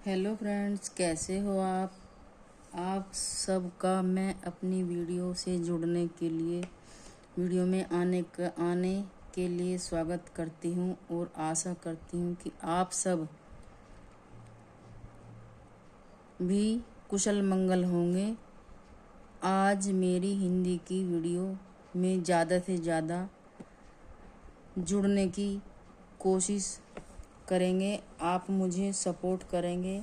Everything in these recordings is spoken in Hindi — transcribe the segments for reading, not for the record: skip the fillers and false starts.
हेलो फ्रेंड्स, कैसे हो आप सबका मैं अपनी वीडियो से जुड़ने के लिए वीडियो में आने के लिए स्वागत करती हूँ और आशा करती हूँ कि आप सब भी कुशल मंगल होंगे। आज मेरी हिंदी की वीडियो में ज़्यादा से ज़्यादा जुड़ने की कोशिश करेंगे। आप मुझे सपोर्ट करेंगे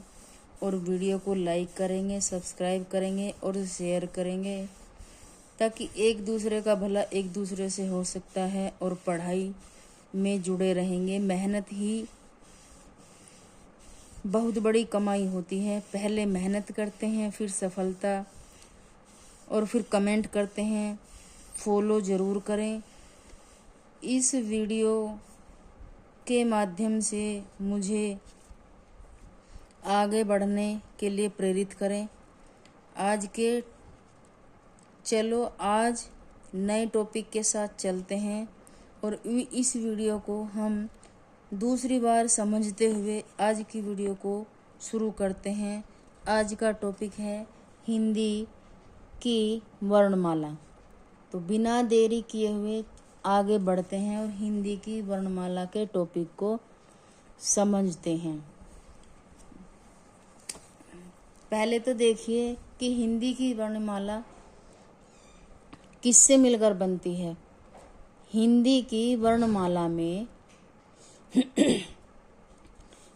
और वीडियो को लाइक करेंगे, सब्सक्राइब करेंगे और शेयर करेंगे, ताकि एक दूसरे का भला एक दूसरे से हो सकता है और पढ़ाई में जुड़े रहेंगे। मेहनत ही बहुत बड़ी कमाई होती है। पहले मेहनत करते हैं, फिर सफलता, और फिर कमेंट करते हैं। फॉलो ज़रूर करें। इस वीडियो के माध्यम से मुझे आगे बढ़ने के लिए प्रेरित करें। आज नए टॉपिक के साथ चलते हैं और इस वीडियो को हम दूसरी बार समझते हुए आज की वीडियो को शुरू करते हैं। आज का टॉपिक है हिंदी की वर्णमाला। तो बिना देरी किए हुए आगे बढ़ते हैं और हिंदी की वर्णमाला के टॉपिक को समझते हैं। पहले तो देखिए कि हिंदी की वर्णमाला किससे मिलकर बनती है। हिंदी की वर्णमाला में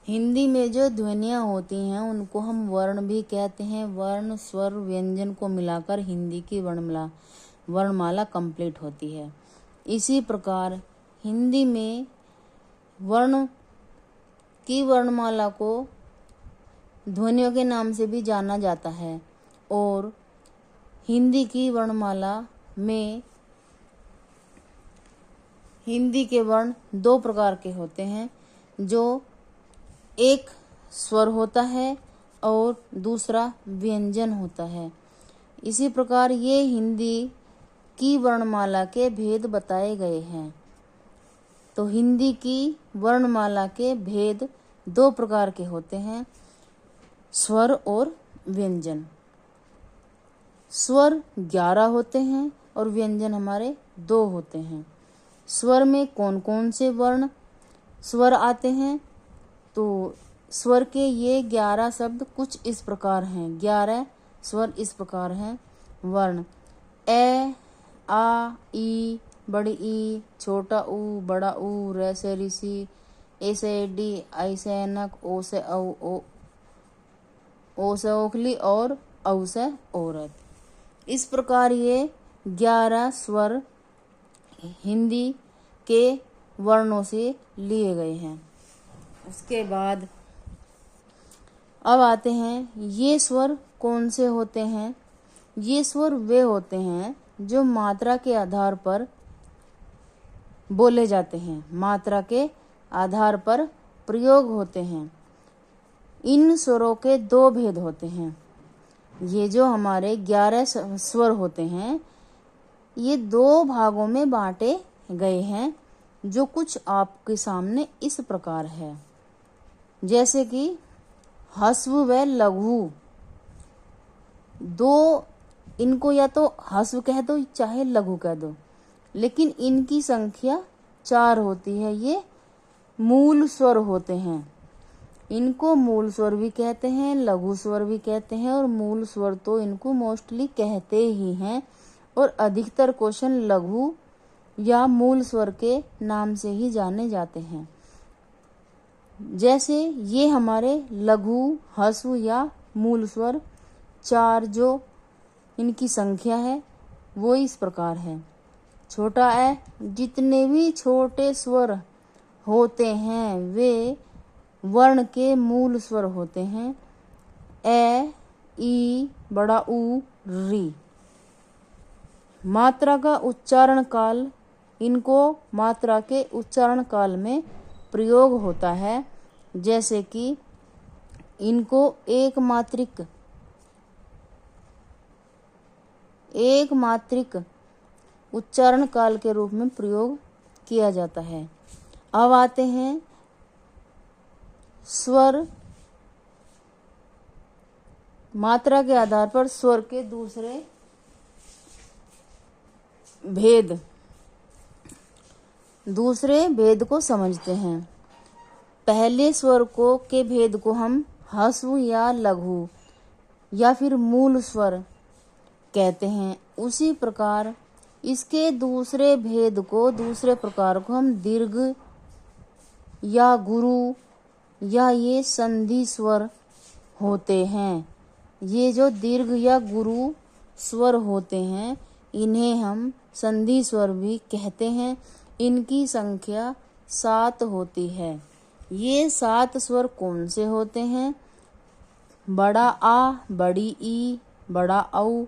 हिंदी में जो ध्वनियाँ होती हैं उनको हम वर्ण भी कहते हैं। वर्ण, स्वर, व्यंजन को मिलाकर हिंदी की वर्णमाला कंप्लीट होती है। इसी प्रकार हिंदी में वर्ण की वर्णमाला को ध्वनियों के नाम से भी जाना जाता है। और हिंदी की वर्णमाला में हिंदी के वर्ण दो प्रकार के होते हैं, जो एक स्वर होता है और दूसरा व्यंजन होता है। इसी प्रकार ये हिंदी की वर्णमाला के भेद बताए गए हैं। तो हिंदी की वर्णमाला के भेद दो प्रकार के होते हैं, स्वर और व्यंजन। स्वर 11 होते हैं और व्यंजन हमारे 2 होते हैं। स्वर में कौन कौन से वर्ण स्वर आते हैं? तो स्वर के ये 11 शब्द कुछ इस प्रकार हैं। 11 स्वर इस प्रकार हैं। वर्ण: ए, आ, ई, बड़ी ई, छोटा ऊ, बड़ा ऊ, रे से ऋषि, ए से एडी, आई से ऐनक, ओ से औ, ओ से ओखली और औ से औरत। इस प्रकार ये 11 स्वर हिंदी के वर्णों से लिए गए हैं। उसके बाद अब आते हैं ये स्वर कौन से होते हैं। ये स्वर वे होते हैं जो मात्रा के आधार पर बोले जाते हैं, मात्रा के आधार पर प्रयोग होते हैं। इन स्वरों के 2 भेद होते हैं। ये जो हमारे 11 स्वर होते हैं ये 2 भागों में बांटे गए हैं, जो कुछ आपके सामने इस प्रकार है। जैसे कि ह्रस्व व लघु, 2 इनको या तो ह्रस्व कह दो चाहे लघु कह दो, लेकिन इनकी संख्या 4 होती है। ये मूल स्वर होते हैं। इनको मूल स्वर भी कहते हैं, लघु स्वर भी कहते हैं, और मूल स्वर तो इनको मोस्टली कहते ही हैं। और अधिकतर क्वेश्चन लघु या मूल स्वर के नाम से ही जाने जाते हैं। जैसे ये हमारे लघु, ह्रस्व या मूल स्वर 4 जो इनकी संख्या है वो इस प्रकार है। छोटा ए, जितने भी छोटे स्वर होते हैं वे वर्ण के मूल स्वर होते हैं। ए, ई, बड़ा ऊ, री। मात्रा का उच्चारण काल, इनको मात्रा के उच्चारण काल में प्रयोग होता है। जैसे कि इनको एक मात्रिक उच्चारण काल के रूप में प्रयोग किया जाता है। अब आते हैं स्वर मात्रा के आधार पर स्वर के दूसरे भेद को समझते हैं। पहले स्वर के भेद को हम ह्रस्व या लघु या फिर मूल स्वर कहते हैं। उसी प्रकार इसके दूसरे प्रकार को हम दीर्घ या गुरु या ये संधि स्वर होते हैं। ये जो दीर्घ या गुरु स्वर होते हैं इन्हें हम संधि स्वर भी कहते हैं। इनकी संख्या 7 होती है। ये 7 स्वर कौन से होते हैं? बड़ा आ, बड़ी ई, बड़ा औ,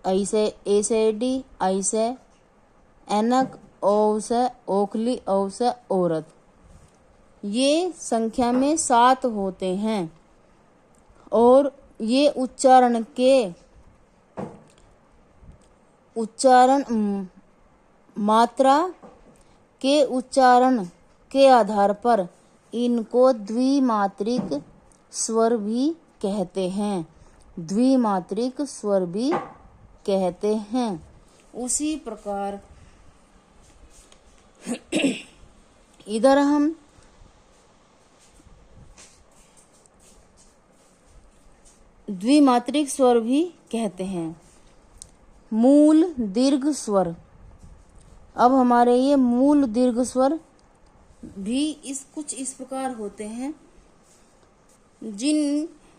ऐसे ऐसे डी, ऐसे ऐनक, औसे, ओखली, औसे, औरत। ये संख्या में 7 होते हैं और ये मात्रा के उच्चारण के आधार पर इनको द्विमात्रिक स्वर भी कहते हैं। द्विमात्रिक स्वर भी कहते हैं। उसी प्रकार इधर हम द्विमात्रिक स्वर भी कहते हैं। मूल दीर्घ स्वर। अब हमारे ये मूल दीर्घ स्वर भी कुछ इस प्रकार होते हैं।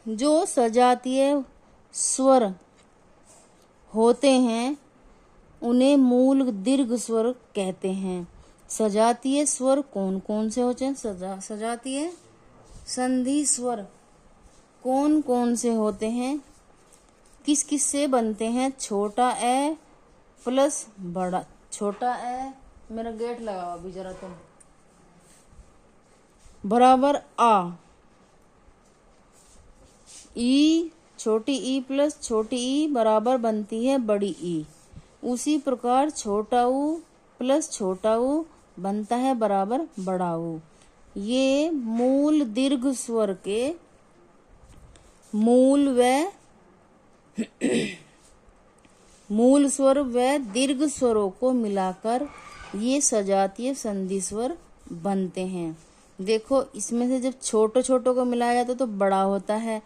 जो सजातीय स्वर होते हैं उन्हें मूल दीर्घ स्वर कहते हैं। सजातीय स्वर कौन कौन से होते हैं? सजातीय संधि स्वर कौन कौन से होते हैं? किस किस से बनते हैं? छोटा ए प्लस बड़ा, छोटा ए, मेरा गेट लगाओ अभी जरा तुम, बराबर आ, ई, छोटी ई प्लस छोटी ई बराबर बनती है बड़ी ई। उसी प्रकार छोटा ऊ प्लस छोटा ऊ बनता है बराबर बड़ा ऊ। ये मूल दीर्घ स्वर के मूल स्वर व दीर्घ स्वरों को मिलाकर ये सजातीय संधि स्वर बनते हैं। देखो इसमें से जब छोटे छोटों को मिलाया जाता तो बड़ा होता है,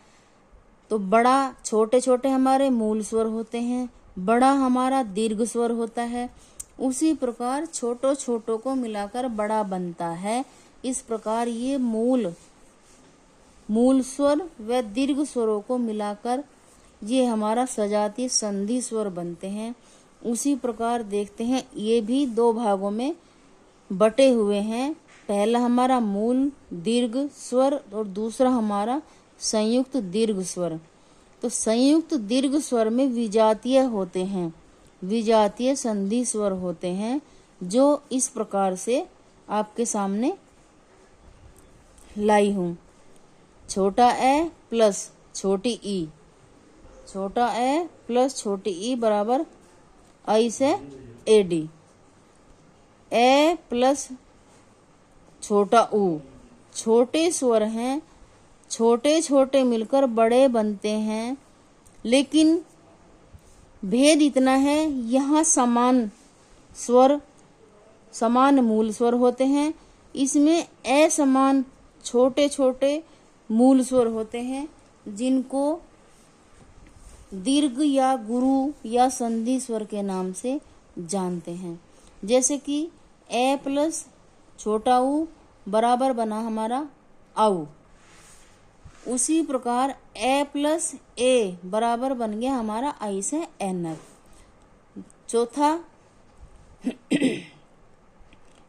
तो बड़ा छोटे छोटे हमारे मूल स्वर होते हैं, बड़ा हमारा दीर्घ स्वर होता है। उसी प्रकार छोटो छोटों को मिलाकर बड़ा बनता है। इस प्रकार ये मूल स्वर व दीर्घ स्वरों को मिलाकर ये हमारा सजातीय संधि स्वर बनते हैं। उसी प्रकार देखते हैं ये भी 2 भागों में बटे हुए हैं। पहला हमारा मूल दीर्घ स्वर और दूसरा हमारा संयुक्त दीर्घ स्वर। तो संयुक्त दीर्घ स्वर में विजातीय होते हैं, विजातीय संधि स्वर होते हैं, जो इस प्रकार से आपके सामने लाई हूँ। छोटा ए प्लस छोटी ई, छोटा ए प्लस छोटी ई बराबर आई से एडी, ए प्लस छोटा ऊ। छोटे स्वर हैं, छोटे छोटे मिलकर बड़े बनते हैं, लेकिन भेद इतना है यहाँ समान मूल स्वर होते हैं, इसमें असमान छोटे छोटे मूल स्वर होते हैं जिनको दीर्घ या गुरु या संधि स्वर के नाम से जानते हैं। जैसे कि ए प्लस छोटा ऊ बराबर बना हमारा आऊ। उसी प्रकार ए प्लस ए बराबर बन गया हमारा आई से एनक। चौथा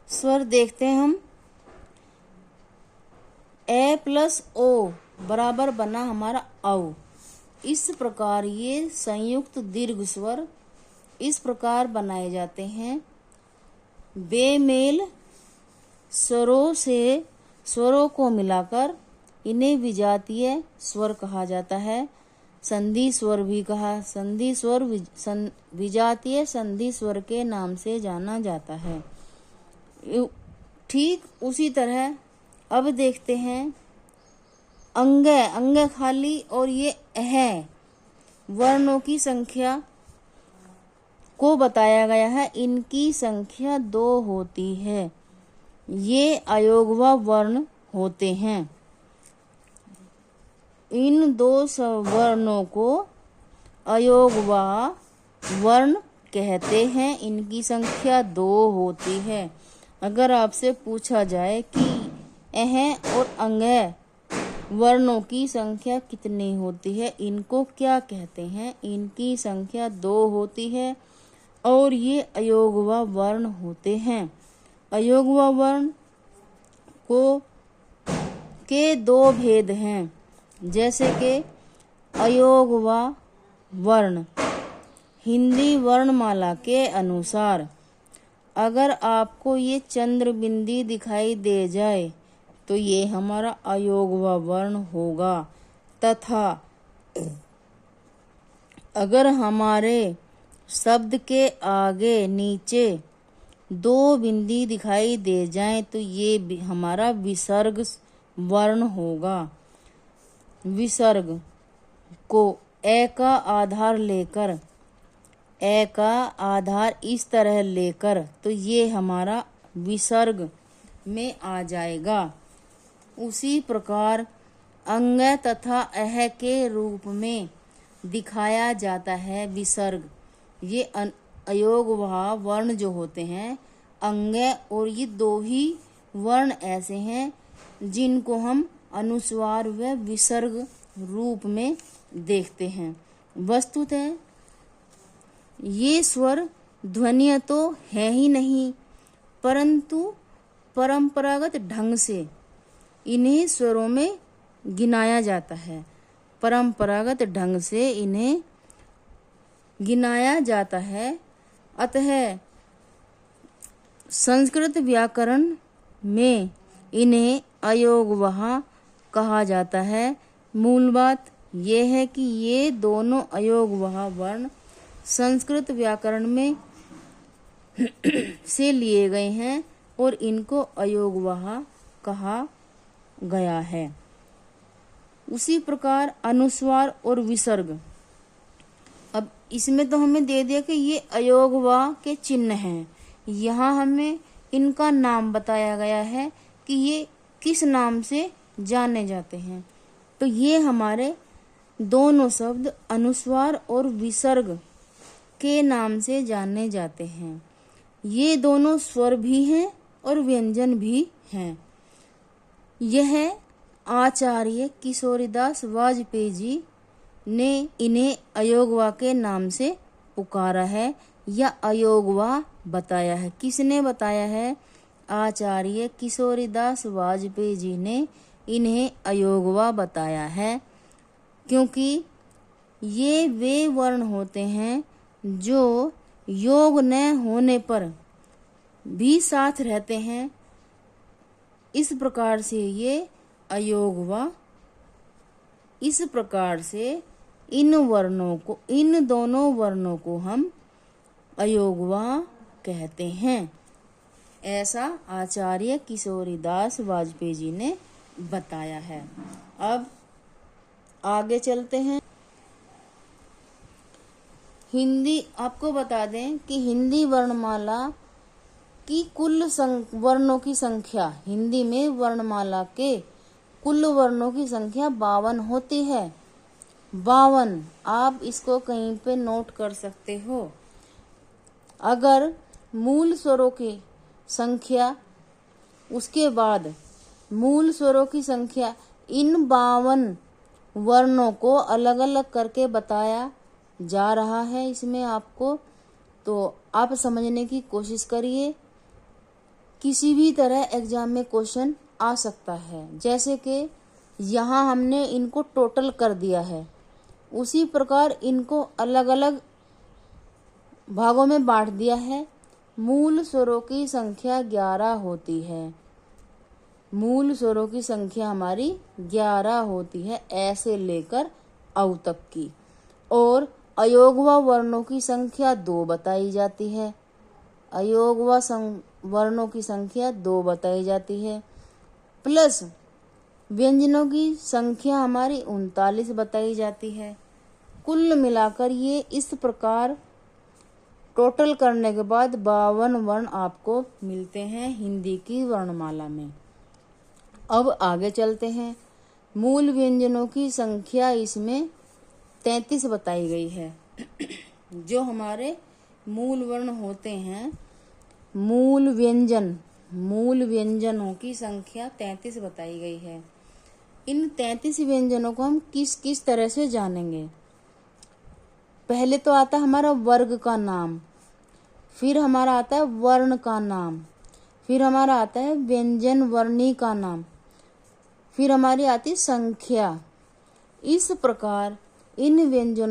स्वर देखते हैं हम, ए प्लस ओ बराबर बना हमारा औ। इस प्रकार ये संयुक्त दीर्घ स्वर इस प्रकार बनाए जाते हैं। बेमेल स्वरों को मिलाकर इन्हें विजातीय स्वर कहा जाता है। संधि स्वर भी कहा, संधि स्वर विजातीय संधि स्वर के नाम से जाना जाता है। ठीक उसी तरह अब देखते हैं अंग खाली और ये अह वर्णों की संख्या को बताया गया है। इनकी संख्या 2 होती है। ये अयोगवा वर्ण होते हैं। इन 2 वर्णों को अयोगवा वर्ण कहते हैं। इनकी संख्या 2 होती है। अगर आपसे पूछा जाए कि अह और अंगह वर्णों की संख्या कितनी होती है, इनको क्या कहते हैं, इनकी संख्या 2 होती है और ये अयोगवा वर्ण होते हैं। अयोगवा वर्ण को के 2 भेद हैं, जैसे कि अयोगवा वर्ण हिंदी वर्णमाला के अनुसार अगर आपको ये चंद्र बिंदी दिखाई दे जाए तो ये हमारा अयोगवा वर्ण होगा, तथा अगर हमारे शब्द के आगे नीचे 2 बिंदी दिखाई दे जाएं तो ये हमारा विसर्ग वर्ण होगा। विसर्ग को ए का आधार इस तरह लेकर तो ये हमारा विसर्ग में आ जाएगा। उसी प्रकार अंग तथा अह के रूप में दिखाया जाता है विसर्ग। ये अयोगवा वर्ण जो होते हैं, अंग और ये 2 ही वर्ण ऐसे हैं जिनको हम अनुस्वार व विसर्ग रूप में देखते हैं। वस्तुतः ये स्वर ध्वनियाँ तो है ही नहीं, परंतु परंपरागत ढंग से इन्हें स्वरों में गिनाया जाता है। परंपरागत ढंग से इन्हें गिनाया जाता है। अतः संस्कृत व्याकरण में इन्हें अयोगवा कहा जाता है। मूल बात यह है कि ये दोनों अयोगवा वर्ण संस्कृत व्याकरण में से लिए गए हैं और इनको अयोगवा कहा गया है। उसी प्रकार अनुस्वार और विसर्ग, अब इसमें तो हमें दे दिया कि ये अयोगवा के चिन्ह हैं। यहाँ हमें इनका नाम बताया गया है कि ये किस नाम से जाने जाते हैं। तो ये हमारे दोनों शब्द अनुस्वार और विसर्ग के नाम से जाने जाते हैं। ये दोनों स्वर भी हैं और व्यंजन भी हैं। यह आचार्य किशोरीदास वाजपेयी जी ने इन्हें अयोगवा के नाम से पुकारा है या अयोगवा बताया है। किसने बताया है? आचार्य किशोरीदास वाजपेयी जी ने इन्हें अयोगवा बताया है, क्योंकि ये वे वर्ण होते हैं जो योग न होने पर भी साथ रहते हैं। इस प्रकार से ये अयोगवा, इस प्रकार से इन दोनों वर्णों को हम अयोगवा कहते हैं। ऐसा आचार्य किशोरीदास वाजपेयी जी ने बताया है। अब आगे चलते हैं। हिंदी, आपको बता दें कि हिंदी वर्णमाला की कुल वर्णों की संख्या, हिंदी में वर्णमाला के कुल वर्णों की संख्या 52 होती है। 52, आप इसको कहीं पे नोट कर सकते हो। अगर मूल स्वरों की संख्या, उसके बाद मूल स्वरों की संख्या, इन 52 वर्णों को अलग अलग करके बताया जा रहा है इसमें आपको, तो आप समझने की कोशिश करिए। किसी भी तरह एग्जाम में क्वेश्चन आ सकता है। जैसे कि यहाँ हमने इनको टोटल कर दिया है, उसी प्रकार इनको अलग अलग भागों में बांट दिया है। मूल स्वरों की संख्या 11 होती है। मूल स्वरों की संख्या हमारी 11 होती है, ऐसे लेकर औ तक की। और अयोगवा वर्णों की संख्या 2 बताई जाती है। अयोगवा वर्णों की संख्या 2 बताई जाती है। प्लस व्यंजनों की संख्या हमारी 39 बताई जाती है। कुल मिलाकर ये इस प्रकार टोटल करने के बाद 52 वर्ण आपको मिलते हैं हिंदी की वर्णमाला में। अब आगे चलते हैं। मूल व्यंजनों की संख्या इसमें 33 बताई गई है। जो हमारे मूल वर्ण होते हैं, मूल व्यंजनों की संख्या 33 बताई गई है। इन 33 व्यंजनों को हम किस किस तरह से जानेंगे? पहले तो आता है हमारा वर्ग का नाम, फिर हमारा आता है वर्ण का नाम, फिर हमारा आता है व्यंजन वर्णी का नाम, फिर हमारी आती संख्या। इस प्रकार इन व्यंजनों